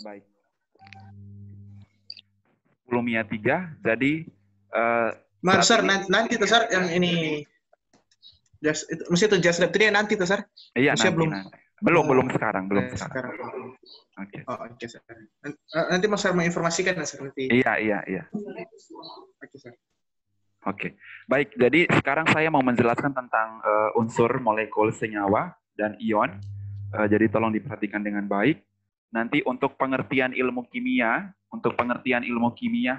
Baik. Volumenya 3, jadi Sar, nanti tuh Sar yang ini just lab 3 nanti tuh Sar. Iya, nanti. Belum sekarang. Oke. Oh, oke Sar. Nanti Mas Sar menginformasikan Sar nanti. Iya. Oke Sar. Oke. Baik, jadi sekarang saya mau menjelaskan tentang unsur molekul senyawa dan ion. Jadi tolong diperhatikan dengan baik. Nanti untuk pengertian ilmu kimia,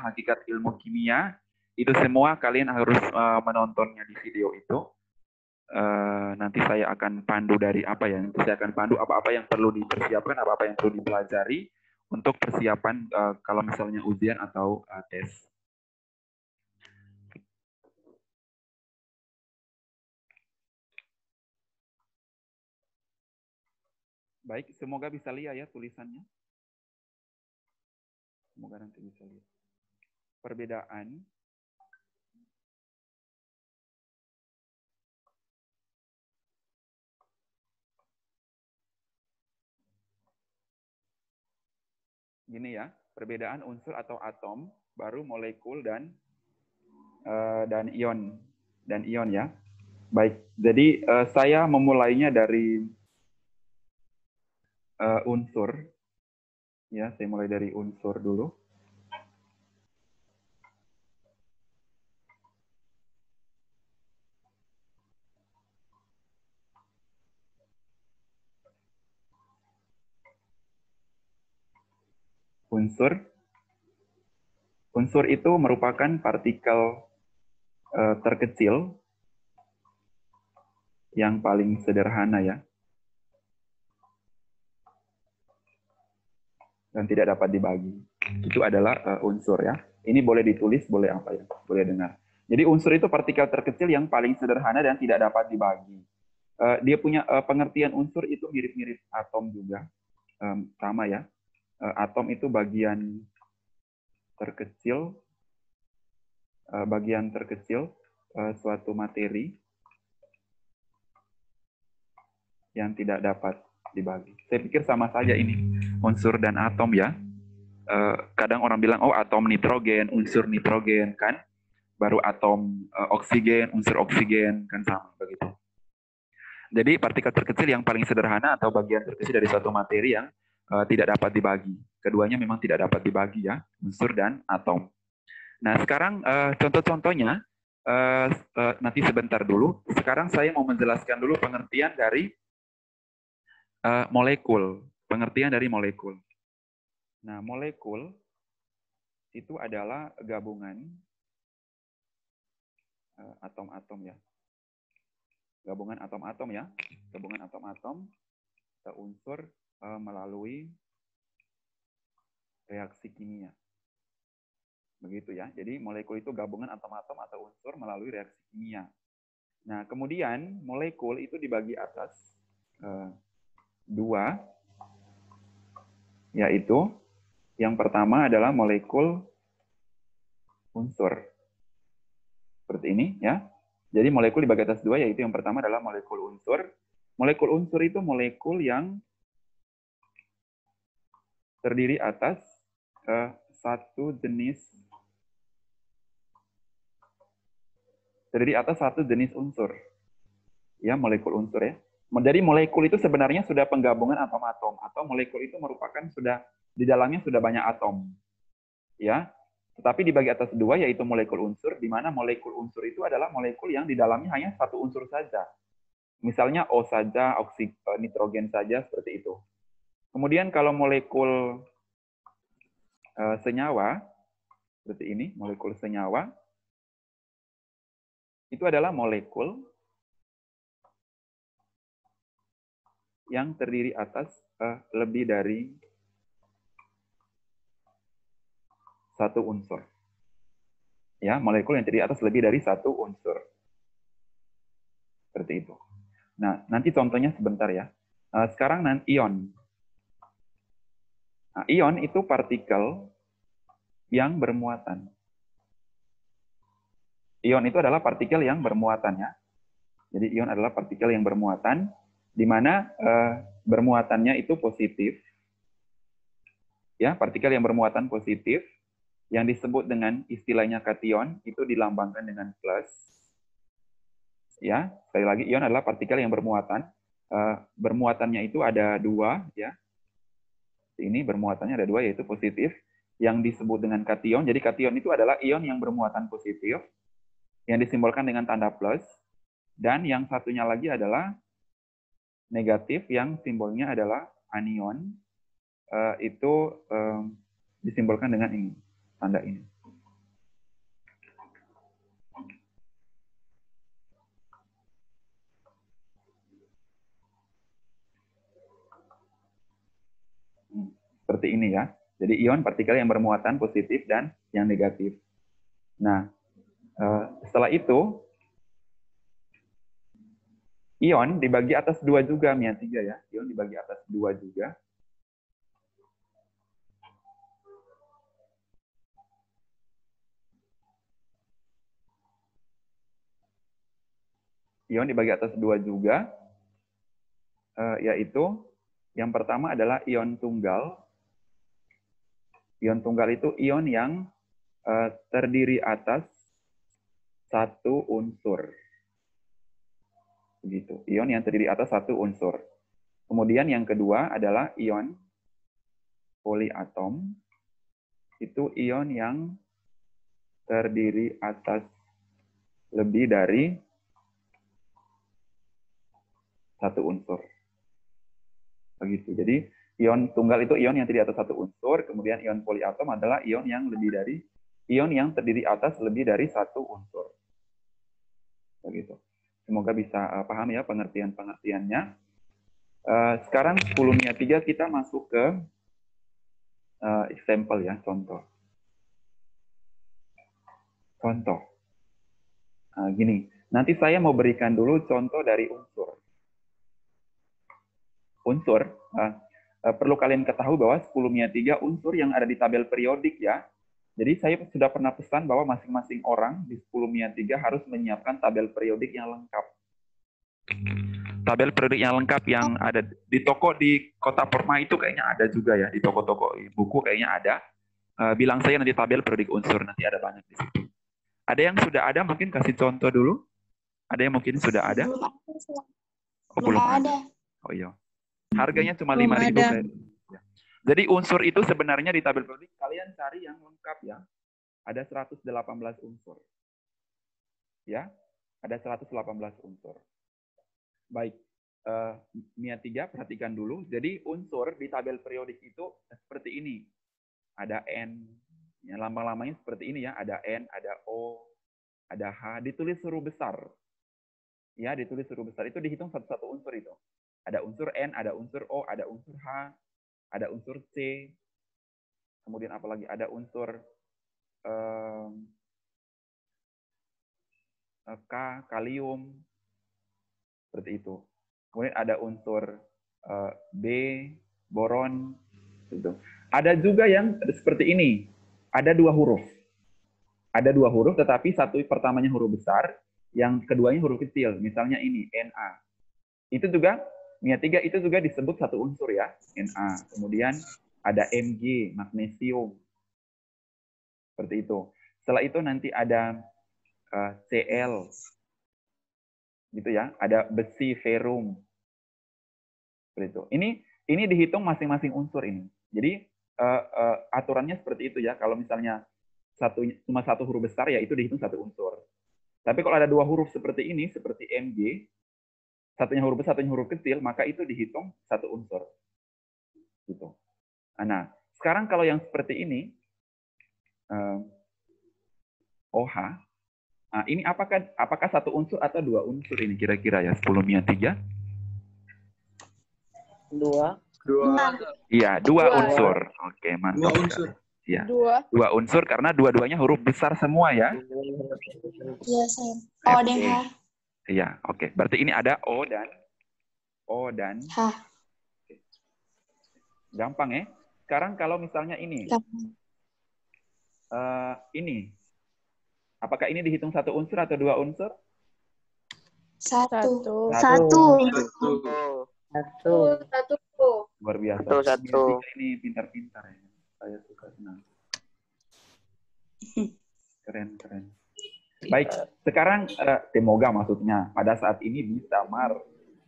hakikat ilmu kimia, itu semua kalian harus menontonnya di video itu. Nanti saya akan pandu dari Nanti saya akan pandu apa-apa yang perlu dipersiapkan, apa-apa yang perlu dipelajari untuk persiapan kalau misalnya ujian atau tes. Baik, semoga bisa lihat ya tulisannya. Semoga nanti bisa lihat. Perbedaan gini ya, perbedaan unsur atau atom, baru molekul dan ion ya. Baik, jadi saya memulainya dari unsur. Ya, saya mulai dari unsur dulu. Unsur itu merupakan partikel terkecil yang paling sederhana ya. Dan tidak dapat dibagi. Itu adalah unsur ya. Ini boleh ditulis, boleh boleh dengar. Jadi unsur itu partikel terkecil yang paling sederhana dan tidak dapat dibagi. Dia punya pengertian unsur itu mirip-mirip atom juga. Sama ya. Atom itu bagian terkecil suatu materi yang tidak dapat dibagi. Saya pikir sama saja ini unsur dan atom ya. Kadang orang bilang atom nitrogen, unsur nitrogen kan, baru atom oksigen, unsur oksigen kan sama begitu. Jadi partikel terkecil yang paling sederhana atau bagian terkecil dari suatu materi yang tidak dapat dibagi. Keduanya memang tidak dapat dibagi ya, unsur dan atom. Nah sekarang contoh-contohnya nanti sebentar dulu. Sekarang saya mau menjelaskan dulu pengertian dari molekul. Pengertian dari molekul. Nah, molekul itu adalah gabungan atom-atom ya. Gabungan atom-atom ya. Gabungan atom-atom atau unsur melalui reaksi kimia. Begitu ya. Jadi molekul itu gabungan atom-atom atau unsur melalui reaksi kimia. Nah, kemudian molekul itu dibagi atas dua, yaitu yang pertama adalah molekul unsur. Seperti ini ya. Jadi molekul dibagi atas dua, yaitu yang pertama adalah molekul unsur. Molekul unsur itu molekul yang terdiri atas satu jenis unsur. Ya, molekul unsur ya. Jadi molekul itu sebenarnya sudah penggabungan atom-atom, atau molekul itu merupakan sudah di dalamnya sudah banyak atom. Ya. Tetapi dibagi atas dua, yaitu molekul unsur, di mana molekul unsur itu adalah molekul yang di dalamnya hanya satu unsur saja. Misalnya O saja, nitrogen saja, seperti itu. Kemudian kalau molekul senyawa, seperti ini, molekul senyawa, itu adalah molekul yang terdiri atas lebih dari satu unsur. Ya, molekul yang terdiri atas lebih dari satu unsur. Seperti itu. Nah, nanti contohnya sebentar ya. Sekarang ion. Nah, ion itu partikel yang bermuatan. Ion itu adalah partikel yang bermuatan ya. Jadi ion adalah partikel yang bermuatan, di mana bermuatannya itu positif. Ya, partikel yang bermuatan positif yang disebut dengan istilahnya kation itu dilambangkan dengan plus. Ya, sekali lagi ion adalah partikel yang bermuatan. Bermuatannya itu ada dua, ya. Ini bermuatannya ada dua, yaitu positif yang disebut dengan kation. Jadi kation itu anion yang bermuatan positif yang disimbolkan dengan tanda plus, dan yang satunya lagi adalah negatif yang simbolnya adalah anion. Itu disimbolkan dengan ini, tanda ini. Seperti ini ya. Jadi ion partikel yang bermuatan positif dan yang negatif. Nah, setelah itu ion dibagi atas dua juga, Mia 3 ya. Ion dibagi atas dua juga. Ion dibagi atas dua juga, yaitu yang pertama adalah ion tunggal. Ion tunggal itu ion yang terdiri atas satu unsur. Begitu. Ion yang terdiri atas satu unsur. Kemudian yang kedua adalah ion poliatom. Itu ion yang terdiri atas lebih dari satu unsur. Begitu. Jadi ion tunggal itu ion yang terdiri atas satu unsur, kemudian ion poliatom adalah ion yang terdiri atas lebih dari satu unsur. Begitu. Semoga bisa paham ya pengertian-pengertiannya. Sekarang 10-3 kita masuk ke example ya, contoh. Contoh. Gini, nanti saya mau berikan dulu contoh dari unsur. Unsur, perlu kalian ketahui bahwa 10-3 unsur yang ada di tabel periodik ya. Jadi saya sudah pernah pesan bahwa masing-masing orang di 10-3 harus menyiapkan tabel periodik yang lengkap. Tabel periodik yang lengkap yang ada di toko di Kota Permai itu kayaknya ada juga ya, di toko-toko buku kayaknya ada. Bilang saya nanti tabel periodik unsur, nanti ada banyak di situ. Ada yang sudah ada, mungkin kasih contoh dulu. Ada yang mungkin sudah ada? Belum ada. Oh iya. Harganya cuma 5.000. Jadi unsur itu sebenarnya di tabel periodik kalian cari yang lengkap ya. Ada 118 unsur. Ya, ada 118 unsur. Baik, Mia 3 perhatikan dulu. Jadi unsur di tabel periodik itu seperti ini. Ada N, ya, lambang-lambangnya seperti ini ya. Ada N, ada O, ada H. Ditulis huruf besar. Ya, ditulis huruf besar. Itu dihitung satu-satu unsur itu. Ada unsur N, ada unsur O, ada unsur H, ada unsur C. Kemudian apalagi ada unsur K, kalium. Seperti itu. Kemudian ada unsur B, boron. Gitu. Ada juga yang seperti ini. Ada dua huruf. Ada dua huruf, tetapi satu pertamanya huruf besar, yang keduanya huruf kecil. Misalnya ini, Na. Itu juga, Mia 3 itu juga disebut satu unsur ya, Na. Kemudian ada Mg, magnesium. Seperti itu. Setelah itu nanti ada Cl. Gitu ya, ada besi, ferum. Seperti itu. Ini dihitung masing-masing unsur ini. Jadi aturannya seperti itu ya. Kalau misalnya cuma satu huruf besar ya itu dihitung satu unsur. Tapi kalau ada dua huruf seperti ini, seperti Mg, satunya huruf besar, satunya huruf kecil, maka itu dihitung satu unsur. Gitu. Nah, sekarang kalau yang seperti ini, OH, nah, ini apakah satu unsur atau dua unsur ini kira-kira ya 10-3? Dua. Iya, dua unsur. Oke, mantap. Dua unsur. Ya. Dua unsur karena dua-duanya huruf besar semua ya. Iya, saya. O dan H. Iya, oke. Berarti ini ada O dan H. Gampang ya. Sekarang kalau misalnya ini. Ini. Apakah ini dihitung satu unsur atau dua unsur? Satu. Luar biasa. Satu. Ini pintar-pintar ya. Saya suka senang. Keren, keren. Baik, sekarang semoga maksudnya pada saat ini bisa Mar,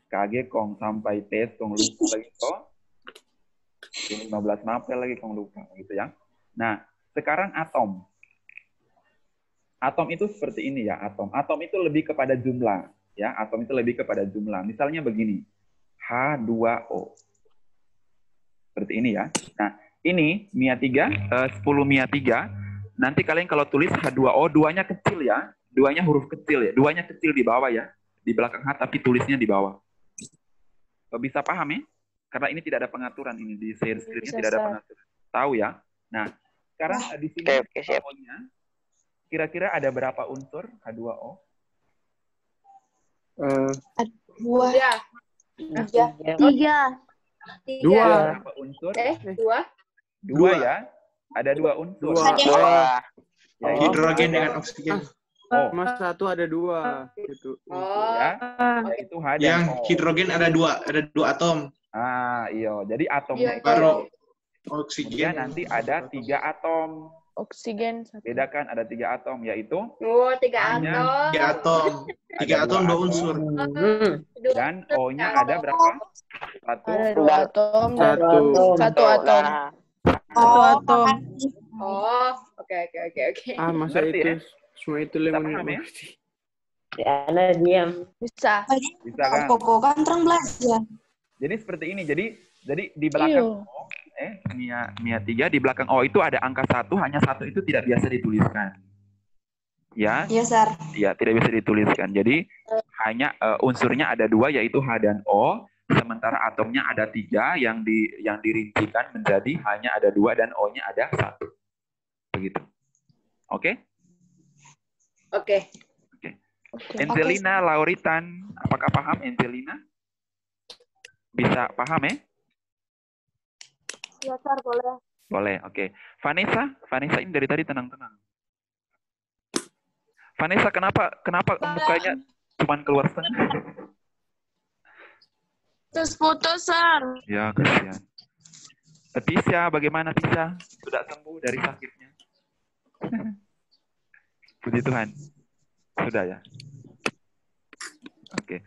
KG kong sampai tes kong lupa lagi toh. 15 Mapel lagi kong lupa gitu ya. Nah, sekarang atom. Atom itu seperti ini ya, atom. Atom itu lebih kepada jumlah ya, atom itu lebih kepada jumlah. Misalnya begini. H2O. Seperti ini ya. Nah, ini MIA3, 10 MIA3. Nanti kalian kalau tulis H2O, duanya kecil ya. Duanya huruf kecil ya. Duanya kecil di bawah ya. Di belakang H, tapi tulisnya di bawah. Bisa paham ya? Karena ini tidak ada pengaturan. Ini di share screen-nya tidak ada pengaturan. Tahu ya? Nah, sekarang di sini O-nya, kira-kira ada berapa unsur H2O? Tiga. Dua. Berapa unsur? Dua ya. Ada 2 unsur. Ya, Hidrogen dengan oksigen. Mas satu ada 2 gitu. Ya. Yaitu H dan Yang O. hidrogen ada 2 atom. Iya. Jadi atomnya itu Baru kemudian oksigen. nanti ada 3 atom. Oksigen. Bedakan ada 3 atom, yaitu 3 atom. 3 atom 2 unsur. dan O-nya ada berapa? 1. Ada 2 atom. Satu. 1 atom. 1 atom. Oke. Masa Ngerti, itu ya? semua itu Bisa lemon paham, ya? Bisa. Bisa kan? Pokok kan terang belajar. Jadi seperti ini. Jadi di belakang O, MIA 3 di belakang O itu ada angka 1, hanya 1 itu tidak biasa dituliskan. Ya? Iya, Sar. Ya, tidak bisa dituliskan. Jadi hanya unsurnya ada 2 yaitu H dan O, sementara atomnya ada 3 yang dirincikan menjadi hanya ada 2 dan O-nya ada 1. Begitu. Oke? Oke. Angelina Lauritan, apakah paham Angelina? Bisa paham ya? Iya, Sar, boleh. Boleh, oke. Vanessa ini dari tadi tenang-tenang. Vanessa, kenapa mukanya cuma keluar setengah? Putus, Sar. Ya, kasihan. Tisha, bagaimana Tisha? Sudah sembuh dari sakitnya? Puji Tuhan. Sudah ya? Oke.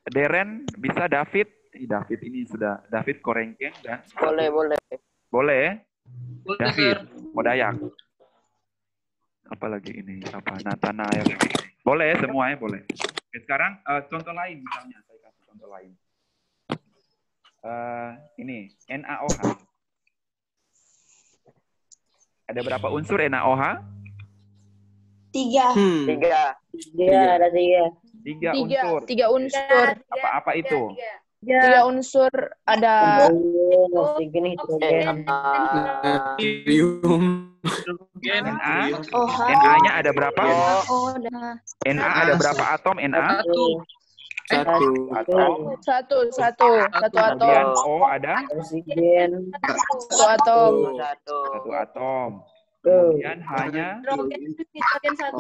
Deren, bisa David? David ini sudah. David Korengkeng. Dan Boleh. Boleh? David, Modayak. Apalagi ini? Apa? Nathanael. Boleh, semua ya? Boleh. Oke, sekarang contoh lain misalnya. Saya kasih contoh lain. Ini, NaOH. Ada berapa unsur NaOH? 3. 3. Ada 3. 3 unsur. 3 unsur. Apa itu? 3 unsur ada Oksigen, hidrogen. Natrium. Na. OH. Na-nya ada berapa? O dan Na ada berapa atom? Na? 1. Atom. satu Kemudian atom. O ada Oksigen. 1 atom. 1 atom. Kemudian hanya Hidrogen 1.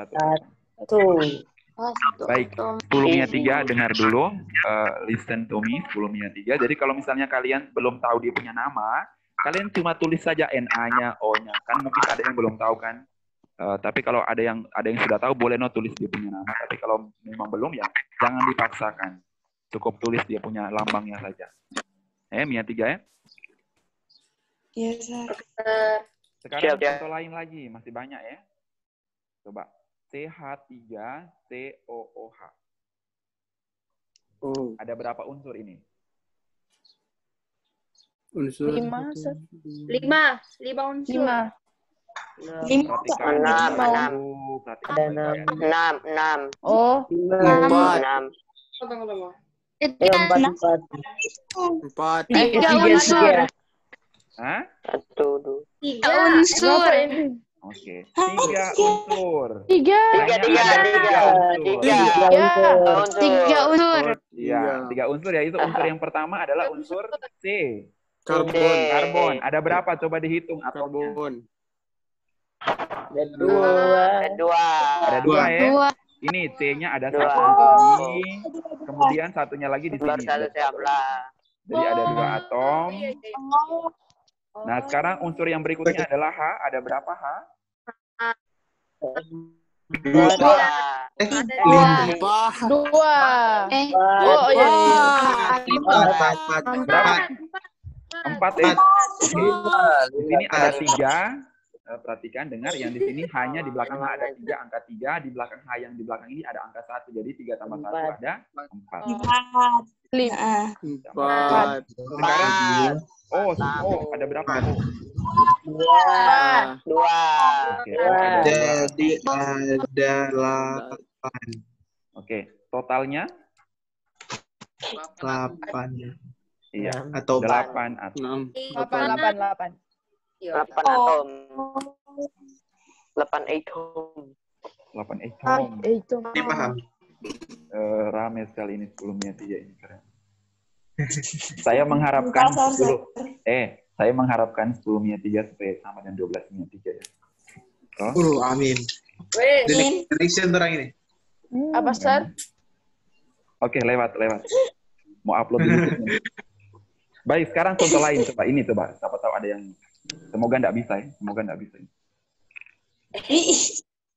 1. 1. Baik, 10 MIA 3 dengar dulu. Listen to me, 10 MIA 3. Jadi kalau misalnya kalian belum tahu dia punya nama, kalian cuma tulis saja Na-nya, O-nya. Kan mungkin ada yang belum tahu kan. Tapi kalau ada yang sudah tahu, boleh tulis dia punya nama. Tapi kalau memang belum ya, jangan dipaksakan. Cukup tulis dia punya lambangnya saja. MIA 3 ya. Iya, Sar. Sekarang contoh lain lagi, masih banyak ya. Coba. CH3COOH. Ada berapa unsur ini? Unsur 5 5 unsur. 5. Perhatikan. 6. Perhatikan. 6. Oh, 4. 4. 4. 3 unsur. Hah? 1, 2. 3 Unsur. Oke. 3 unsur. 3. Hanya ada 3 unsur. Iya, 3 unsur ya. Itu unsur yang pertama adalah unsur C. Karbon. Ada berapa? Coba dihitung atomnya. Karbon. Ada 2. Ada 2 ya. 2. Ini C-nya ada 1 Dua. di sini. Kemudian satunya lagi di sini. Baru 1 siap lah. Jadi ada 2 atom. Nah, sekarang unsur yang berikutnya adalah H. Ada berapa H? Dua. Dua. Empat. Dua. Oh iya. Empat. Berapa? 4 ya. Di sini ada 3. Perhatikan, dengar, yang di sini hanya di belakang H ada 3, angka 3, di belakang H yang di belakang ini ada angka 1, jadi 3 tambah 1 ada 4. Empat. Sekarang, ada berapa? Dua. Oke, ada 2. Jadi ada 8. Oke, totalnya? 8. Iya, Atau 8 atau 6. 8. 8 atom. 8 atom. 8 atom. Itu. Ini paham? Rame sekali ini 10 minit aja ini keren. Saya mengharapkan 10 minit 3 supaya sama dengan 12 minit 3 ya. Amin. Wih. Direction orang ini. Apa, Sir? Oke, lewat. Mau upload dulu. Baik, sekarang contoh lain coba. Ini coba, siapa tahu ada yang semoga nggak bisa ya.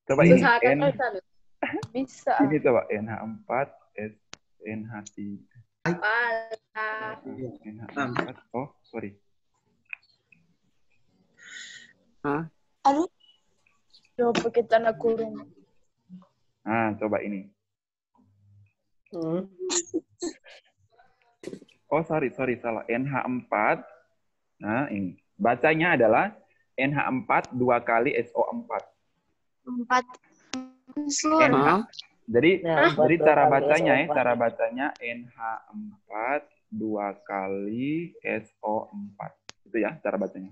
Coba ini Usahakan N. Bisa. Ini coba NH4 NH3. NH4. Oh, sorry. Coba pakai tanda kurung. Nah, coba ini. Oh, sorry, salah. NH4. Nah, ini. Bacanya adalah NH4 2 kali SO4. 4 unsur. NH. Jadi cara bacanya NH4 2 kali SO4. Itu ya cara bacanya.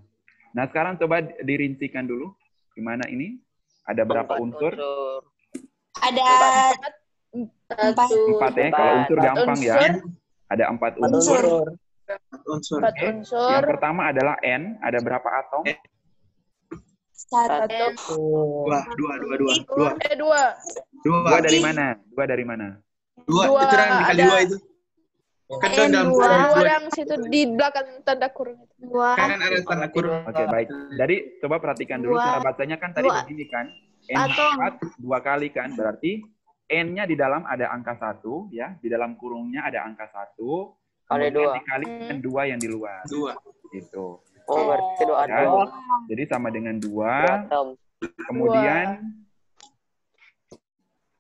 Nah, sekarang coba dirincikan dulu. Gimana ini? Ada berapa unsur? Ada 4 ya. Kalau unsur gampang ya. Ada 4 unsur. 4 Unsur. unsur. Yang pertama adalah N. Ada berapa atom? 1. 2. 2. 2 dari mana? 2 dari mana? 2 itu kan dikali ada. 2 itu. Kan dalam Dua yang situ di belakang tanda kurung itu. 2. kan ada tanda kurung. Oke, baik. Jadi coba perhatikan dulu cara bacanya kan tadi begini kan. N4 2 kali kan, berarti N-nya di dalam ada angka 1 ya, di dalam kurungnya ada angka 1. Kemudian dikali dengan 2 yang di luar. 2. Gitu. Oh, berarti 2 Ya. atom. Jadi sama dengan 2. 2 atom. Kemudian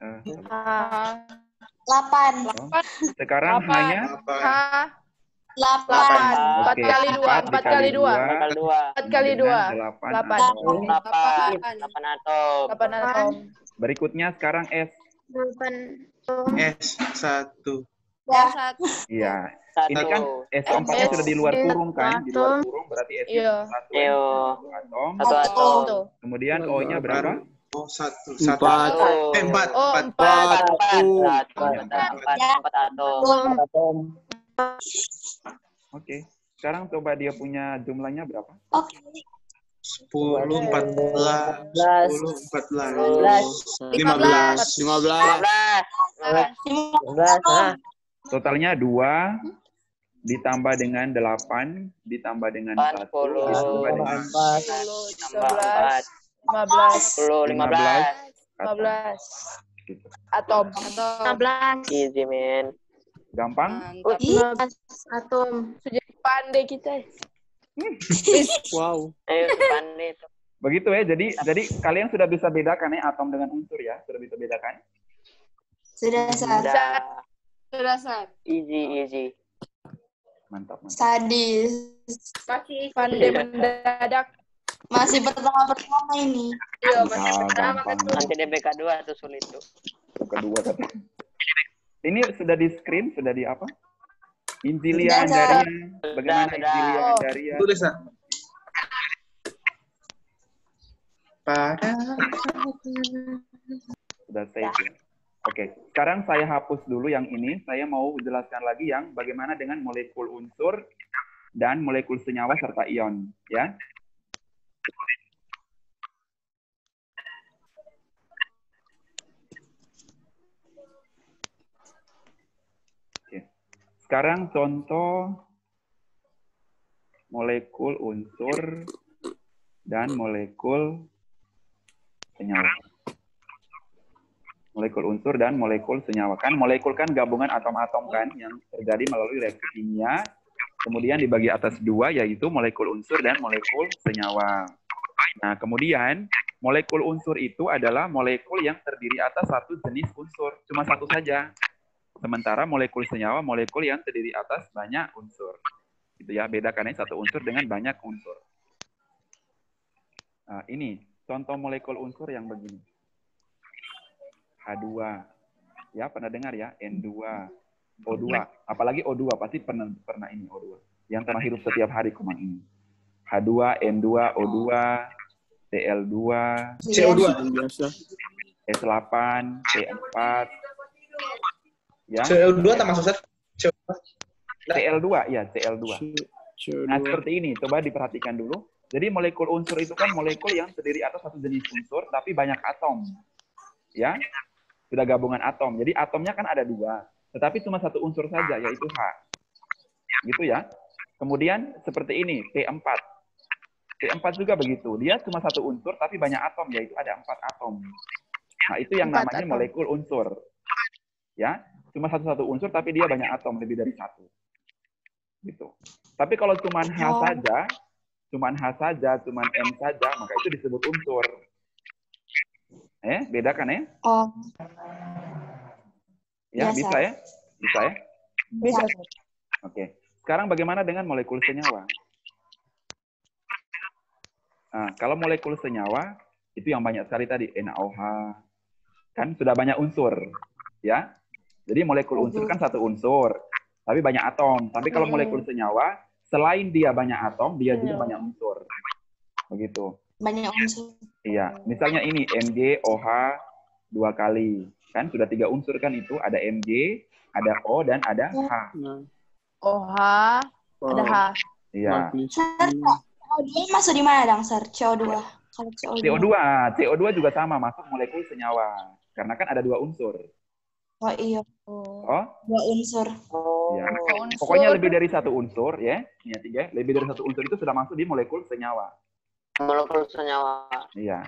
8. sekarang hanya 8. 4 Oke, kali 2. 4 kali 2. 4 kali 2. 8 8 atom. 8 atom. Berikutnya sekarang S. 8. S1. Iya. Satu. Ini kan SO4-nya sudah di luar kurung kan? Di luar kurung berarti S-nya 1 atom. 1 atom. Kemudian O-nya berapa? Oh, 1. 4. 4. Oh, 4. 4 atom. Oke. Sekarang coba dia punya jumlahnya berapa? 10, 14, 15. 15. Totalnya 2 ditambah dengan 8 ditambah dengan 1 ditambah dengan 15 atom. 15. Easy, man. Gampang? 15 atom. Sudah pandai kita. Wow. Ayo, pandai itu. Begitu ya. Jadi kalian sudah bisa bedakan ya atom dengan unsur ya? Sudah bisa bedakan? Sudah Easy. Mantap. sadis. Masih Pandai mendadak. Masih pertama-pertama ini. Iya, masih pertama Gampang. kan. Nanti DBK 2 tuh sulit tuh. Kedua kata. Ini sudah di screen, sudah di apa? Sudah, Injilian dari bagaimana Sudah. Injilian dari Tulis, Sa. Pada sudah save ya. Oke, sekarang saya hapus dulu yang ini. Saya mau jelaskan lagi yang bagaimana dengan molekul unsur dan molekul senyawa serta ion, ya. Oke. Sekarang contoh molekul unsur dan molekul senyawa. Molekul unsur dan molekul senyawa. Kan molekul kan gabungan atom-atom kan yang terjadi melalui reaksi kimia. Kemudian dibagi atas dua, yaitu molekul unsur dan molekul senyawa. Nah, kemudian molekul unsur itu adalah molekul yang terdiri atas satu jenis unsur. Cuma satu saja. Sementara molekul senyawa, molekul yang terdiri atas banyak unsur. Gitu ya, bedakannya satu unsur dengan banyak unsur. Nah, ini contoh molekul unsur yang begini. H2. Ya, pernah dengar ya? N2. O2. Apalagi O2, pasti pernah ini O2. Yang pernah hidup setiap hari kuman ini. H2, N2, O2, Cl2, CO2. Biasa. S8, P4. Ya. CO2 termasuk Sir? CO2. Cl2, ya Cl2. CO2. Nah, seperti ini. Coba diperhatikan dulu. Jadi molekul unsur itu kan molekul yang terdiri atas satu jenis unsur, tapi banyak atom. Ya, sudah gabungan atom. Jadi atomnya kan ada dua, tetapi cuma satu unsur saja, yaitu H. Gitu ya. Kemudian seperti ini, P4. P4 juga begitu. Dia cuma satu unsur, tapi banyak atom, yaitu ada 4 atom. Nah, itu yang namanya molekul unsur. Ya, cuma satu unsur, tapi dia banyak atom, lebih dari satu. Gitu. Tapi kalau cuma H saja, cuman M saja, maka itu disebut unsur. Bedakan ya? Oh, Ya, biasa. bisa ya? Bisa ya? Bisa. Oke. Sekarang bagaimana dengan molekul senyawa? Nah, kalau molekul senyawa, itu yang banyak sekali tadi, NaOH. Kan sudah banyak unsur. Ya. Jadi molekul unsur kan satu unsur, tapi banyak atom. Tapi kalau molekul senyawa, selain dia banyak atom, dia juga banyak unsur. Begitu. Banyak unsur. Iya, misalnya ini MgOH 2 kali. Kan sudah 3 unsur kan itu, ada Mg, ada O dan ada H. Nah, OH, ada H. Iya. Sir, CO2 masuk di mana dong, Sir? CO2. Kalau CO2. CO2 juga sama masuk molekul senyawa. Karena kan ada 2 unsur. Oh iya, Oh, 2 unsur. ya. Unsur. Pokoknya lebih dari 1 unsur ya. Ini 3, lebih dari 1 unsur itu sudah masuk di molekul senyawa. Molekul senyawa. Iya.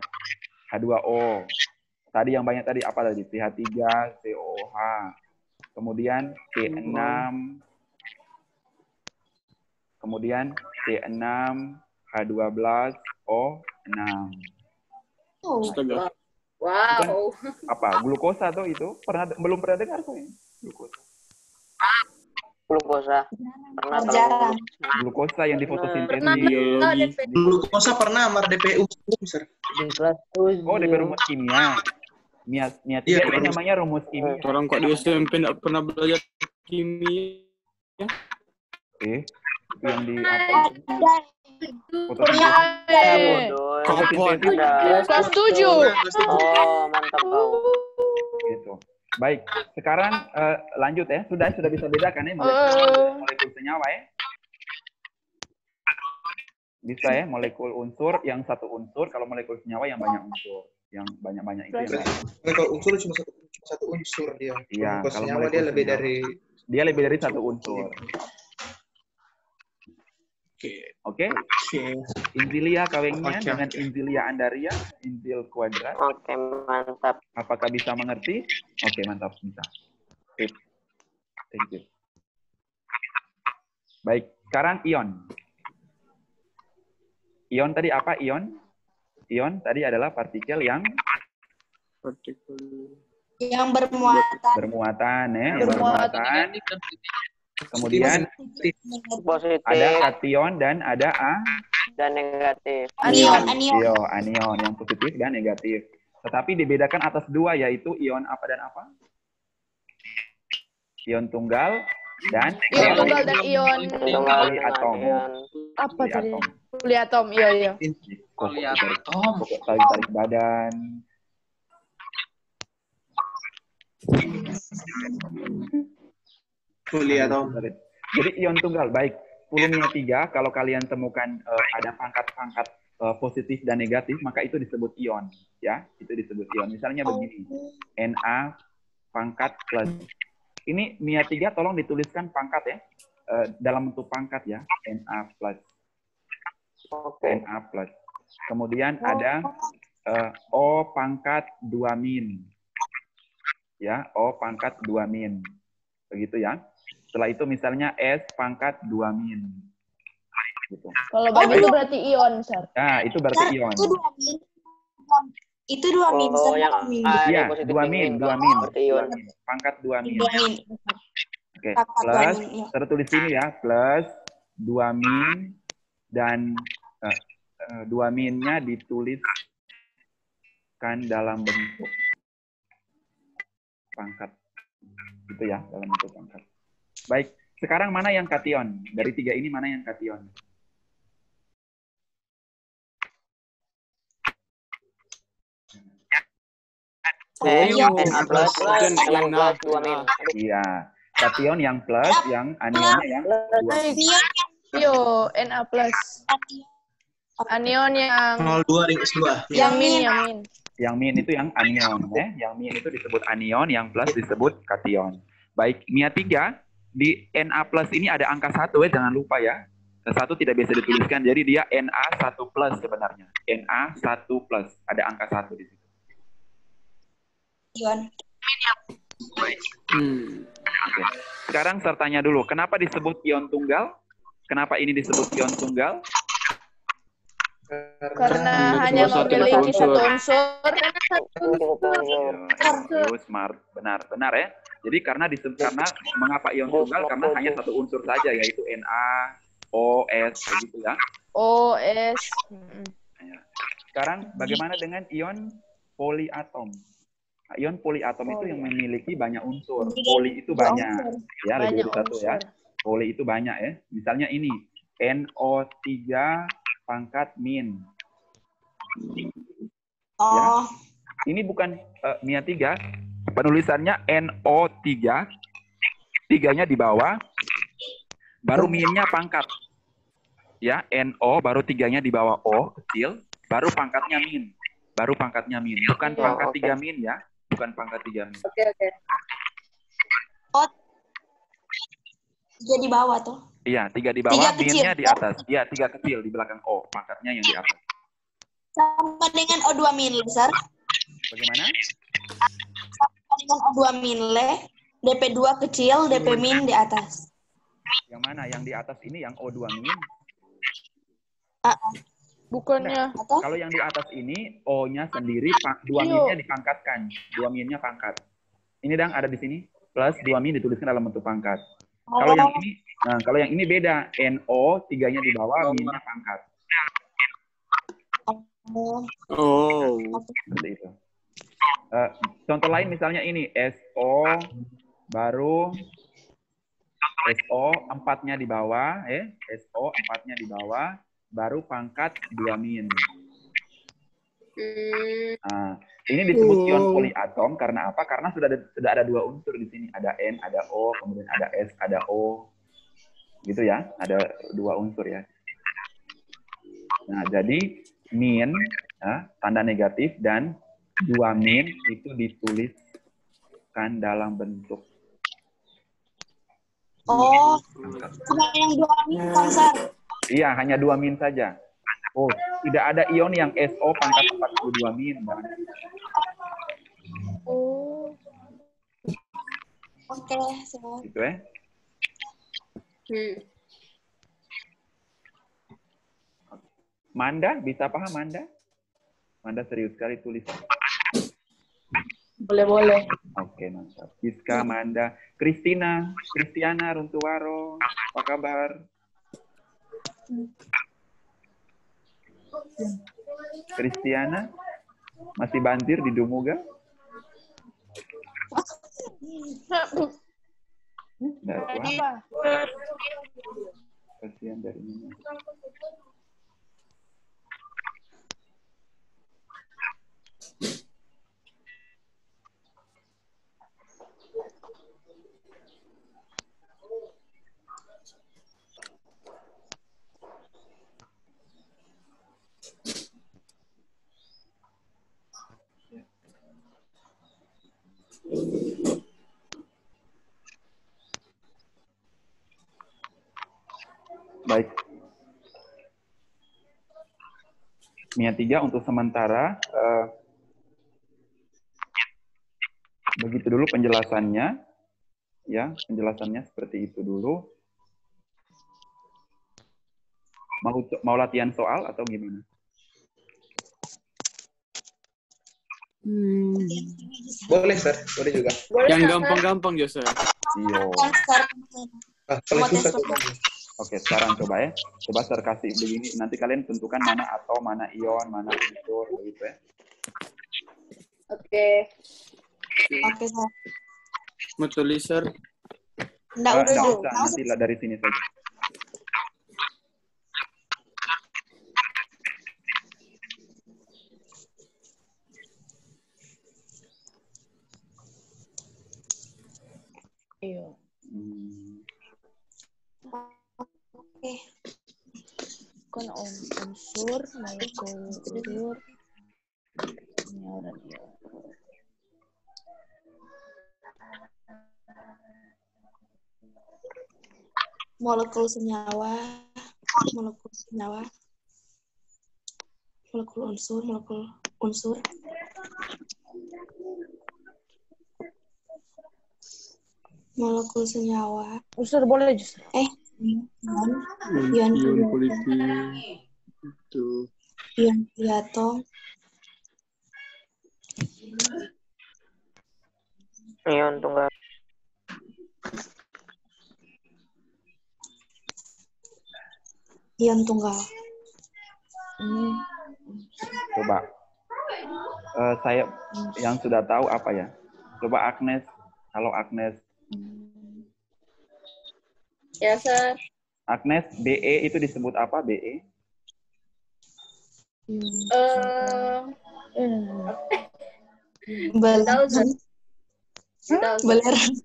H2O. Tadi yang banyak tadi apa tadi? CH3, COOH. Kemudian C6. Kemudian C6, H12, O6. Oh, astaga. Wow. Apa? Glukosa tuh itu? Belum pernah dengar tuh ya? Glukosa. Glukosa. Pernah jarang. Glukosa yang difotosintesis. Biologi. Glukosa pernah amar DPU, Sir. di kelas 7. Oh, DP rumus kimia. Mia Iya, itu rumus. namanya rumus kimia. Orang kok di SMP nggak pernah belajar kimia. Itu yang di apa? Dan Fotosintesis. Kapan? Kelas 7. Oh, mantap kau. Gitu. Baik, sekarang lanjut ya. Sudah bisa bedakan ya molekul senyawa ya. Bisa ya, molekul unsur yang satu unsur, kalau molekul senyawa yang banyak unsur, yang banyak-banyak itu. Yang lain. Kalau unsur cuma satu unsur dia. Iya, Kalau kalau senyawa molekul dia lebih senyawa. dari. Dia lebih dari satu unsur. Oke. Oke? Oke. Inzilia kawengnya Oke, dengan oke. inzilia andaria, inzil kuadrat. Oke, mantap. Apakah bisa mengerti? Oke, mantap, bisa. Sip. Thank you. Baik, sekarang ion. Ion tadi apa ion? Ion tadi adalah partikel yang yang bermuatan bermuatan ya, yang Bermuatan. bermuatan. Kemudian Positif ada kation dan ada dan negatif. anion. anion yang positif dan negatif. Tetapi dibedakan atas dua, yaitu ion apa dan apa? Ion tunggal dan Ion tunggal dan ion Tunggal atom. ion. apa tadi? Atom. Kuliatom. Iya. Pokok tarik badan. Kuliah atau Jadi ion tunggal baik. Volumenya 3, kalau kalian temukan ada pangkat-pangkat positif dan negatif, maka itu disebut ion, ya. Itu disebut ion. Misalnya begini. Na pangkat plus. Ini NiA3 tolong dituliskan pangkat ya. Dalam bentuk pangkat ya. Na plus. Oke. Na plus. Kemudian ada O pangkat 2 min. Ya, O pangkat 2 min. Begitu ya. Setelah itu misalnya S pangkat 2 min. Gitu. Kalau begitu berarti ion, Sir. Nah, itu berarti ion. Itu 2 min. Itu 2 min. Oh, Sir. yang Min. A Iya, ini positif 2 yang min, min. 2 min. Berarti ion. 2 min. Pangkat 2 min. 2 min. Oke, Pangkat 2 plus, min, iya. tertulis sini ya, plus 2 min dan 2 minnya dituliskan dalam bentuk pangkat. Gitu ya, dalam bentuk pangkat. Baik, sekarang mana yang kation? Dari 3 ini mana yang kation? Kation. Na plus Dan plus Na. 2 min. Iya, kation yang plus, yang anionnya yang 2. Anion Yo, Na plus. Anion yang 02 ring S2. yang min, yang min. Yang min itu yang anion, Yang min itu disebut anion, yang plus disebut kation. Baik, NIA 3 di Na plus ini ada angka 1 jangan lupa ya. 1 tidak bisa dituliskan, jadi dia Na1 plus sebenarnya. Na1 plus, ada angka 1 di situ. Ion. Oke. Sekarang saya tanya dulu, kenapa disebut ion tunggal? Kenapa ini disebut ion tunggal? Karena hanya satu memiliki unsur. satu unsur. Smart, benar ya. Jadi karena mengapa ion tunggal? Karena hanya satu unsur saja, yaitu Na, O, S, begitu ya. O, S. Ya. Sekarang bagaimana dengan ion poliatom? Nah, ion poliatom itu yang memiliki banyak unsur. Poli itu banyak, ya lebih dari satu ya. Poli itu banyak ya. Misalnya ini NO3 pangkat min. Oh. Ini bukan NIA 3, penulisannya NO3, 3-nya di bawah, baru minnya pangkat. Ya, NO baru 3-nya di bawah O kecil, baru pangkatnya min. Baru pangkatnya min, bukan pangkat 3 min ya, bukan pangkat 3 min. Oke. Oh. 3 di bawah tuh. Iya, 3 di bawah, 3 kecil. minnya di atas. Iya, 3 kecil di belakang O, pangkatnya yang di atas. Sama dengan O2 min, Sir. Bagaimana? Sama dengan O2 min, Le. DP2 kecil, DP min di atas. Yang mana? Yang di atas ini yang O2 min. Bukannya. Atau? Kalau yang di atas ini O-nya sendiri 2 minnya dipangkatkan. 2 minnya pangkat. Ini Dang ada di sini. Plus 2 min dituliskan dalam bentuk pangkat. Kalau yang ini beda. NO 3-nya di bawah, minnya pangkat. Oh. Seperti itu. Contoh lain misalnya ini SO baru SO 4-nya di bawah, SO 4-nya di bawah, baru pangkat 2 min. Nah, ini disebut ion poliatom karena apa? Karena sudah ada 2 unsur di sini, ada N, ada O, kemudian ada S, ada O, gitu ya, ada 2 unsur ya. Nah, jadi min, tanda negatif dan 2 min itu dituliskan dalam bentuk. Oh, cuma yang 2 min, Sir. Iya, hanya 2 min saja. Oh, tidak ada ion yang SO pangkat 42 min. Oh. Oke, Sir. Gitu ya. Manda, bisa paham Manda? Manda serius sekali tulis. Boleh. Oke, mantap. Giska, Manda, Kristiana, Runtuwaro, apa kabar? Kristiana, masih banjir di Dumuga? Enggak, Apa? kasihan dari ini. Baik. Yang 3 untuk sementara begitu dulu penjelasannya, ya penjelasannya seperti itu dulu. Mau latihan soal atau gimana? Boleh, Sir. Boleh juga. Yang gampang-gampang, Jose. Iya. Kalau susah tuh. Oke, sekarang coba ya. Coba saya kasih begini. Nanti kalian tentukan mana atom, mana ion, mana unsur, begitu ya. Oke. Oke, Sir. Mau tulis, Sir? Enggak udah Nggak dulu. usah, nanti lah dari sini saja. Iya. Oke. Kan unsur, molekul unsur, senyawa dan ion. Molekul senyawa, molekul senyawa, molekul unsur, molekul unsur. Molekul senyawa. Unsur boleh justru. Ion politik. Itu. ion priatom, Ion tunggal. ion tunggal. Coba. Saya yang sudah tahu apa ya? Coba Agnes. Halo Agnes. Ya, Sir. Agnes, BE itu disebut apa BE? Tahu, Sir. Tahu, Sir. Belerang.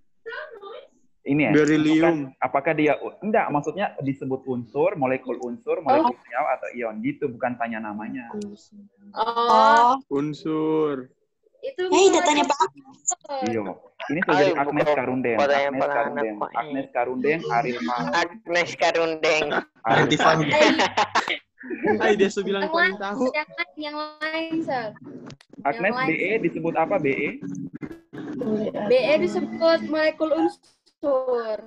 Ini ya. Beryllium. Apakah dia enggak maksudnya disebut unsur, molekul senyawa atau ion gitu, bukan tanya namanya. Oh, Unsur. itu Udah tanya Pak. Iya. Ini sudah jadi Ayo, Agnes buka Karundeng. pertanyaan Agnes penganak Karundeng. kok ini. Agnes Karundeng, Aril Agnes Karundeng. Tiffany. Hai, dia bilang paling tahu. yang lain, Sir. Agnes Yang lain. BE disebut apa BE? BE disebut molekul unsur.